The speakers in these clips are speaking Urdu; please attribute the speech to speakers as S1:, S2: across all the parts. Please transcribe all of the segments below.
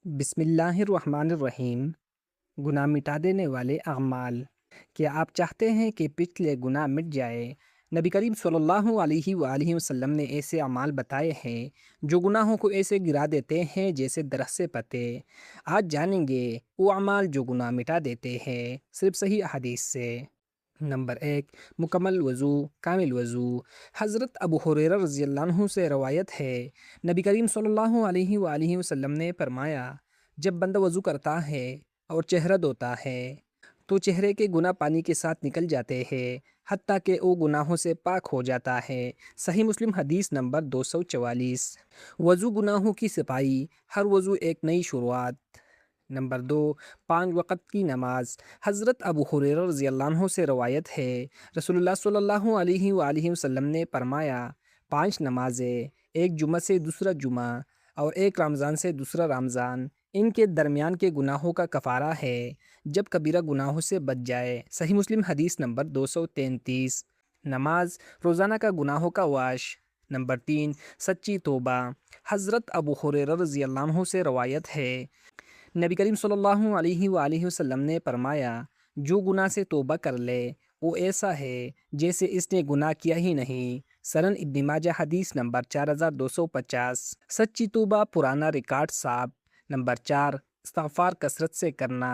S1: بسم اللہ الرحمن الرحیم۔ گناہ مٹا دینے والے اعمال۔ کیا آپ چاہتے ہیں کہ پچھلے گناہ مٹ جائے؟ نبی کریم صلی اللہ علیہ وآلہ وسلم نے ایسے اعمال بتائے ہیں جو گناہوں کو ایسے گرا دیتے ہیں جیسے درخت سے پتے۔ آج جانیں گے وہ اعمال جو گناہ مٹا دیتے ہیں صرف صحیح احادیث سے۔ نمبر 1، مکمل وضو، کامل وضو۔ حضرت ابو ہریرہ رضی اللہ عنہ سے روایت ہے، نبی کریم صلی اللہ علیہ وآلہ وسلم نے فرمایا، جب بندہ وضو کرتا ہے اور چہرہ دھوتا ہے تو چہرے کے گناہ پانی کے ساتھ نکل جاتے ہیں حتیٰ کہ وہ گناہوں سے پاک ہو جاتا ہے۔ صحیح مسلم حدیث نمبر 244۔ وضو گناہوں کی صفائی، ہر وضو ایک نئی شروعات۔ نمبر 2، 5 وقت کی نماز۔ حضرت ابو ہریرہ رضی اللہ عنہ سے روایت ہے، رسول اللہ صلی اللہ علیہ وآلہ وسلم نے فرمایا، 5 نمازیں، ایک جمعہ سے دوسرا جمعہ اور ایک رمضان سے دوسرا رمضان، ان کے درمیان کے گناہوں کا کفارہ ہے جب کبیرہ گناہوں سے بچ جائے۔ صحیح مسلم حدیث نمبر 233۔ نماز روزانہ کا گناہوں کا واش۔ نمبر 3، سچی توبہ۔ حضرت ابو ہریرہ رضی اللہ عنہ سے روایت ہے، نبی کریم صلی اللہ علیہ وآلہ وسلم نے فرمایا، جو گناہ سے توبہ کر لے وہ ایسا ہے جیسے اس نے گناہ کیا ہی نہیں۔ سنن ابن ماجہ حدیث نمبر 4250۔ سچی توبہ پرانا ریکارڈ صاف۔ نمبر 4، استغفار کثرت سے کرنا۔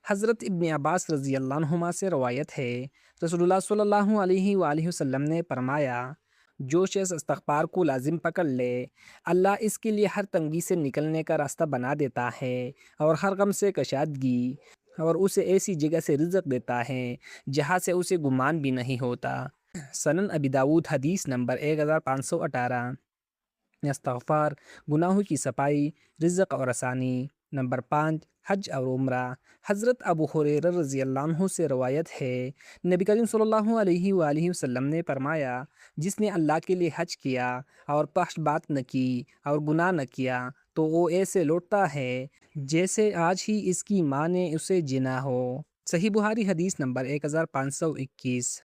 S1: حضرت ابن عباس رضی اللہ عنہما سے روایت ہے، رسول اللہ صلی اللہ علیہ وآلہ وسلم نے فرمایا، جو شخص استغفار کو لازم پکڑ لے، اللہ اس کے لیے ہر تنگی سے نکلنے کا راستہ بنا دیتا ہے اور ہر غم سے کشادگی، اور اسے ایسی جگہ سے رزق دیتا ہے جہاں سے اسے گمان بھی نہیں ہوتا۔ سنن ابی داؤد حدیث نمبر 1518۔ استغفار گناہوں کی صفائی، رزق اور آسانی۔ نمبر 5، حج اور عمرہ۔ حضرت ابو ہریرہ رضی اللہ عنہ سے روایت ہے، نبی کریم صلی اللہ علیہ وآلہ وسلم نے فرمایا، جس نے اللہ کے لیے حج کیا اور فحش بات نہ کی اور گناہ نہ کیا تو وہ ایسے لوٹتا ہے جیسے آج ہی اس کی ماں نے اسے جنا ہو۔ صحیح بخاری حدیث نمبر 1521۔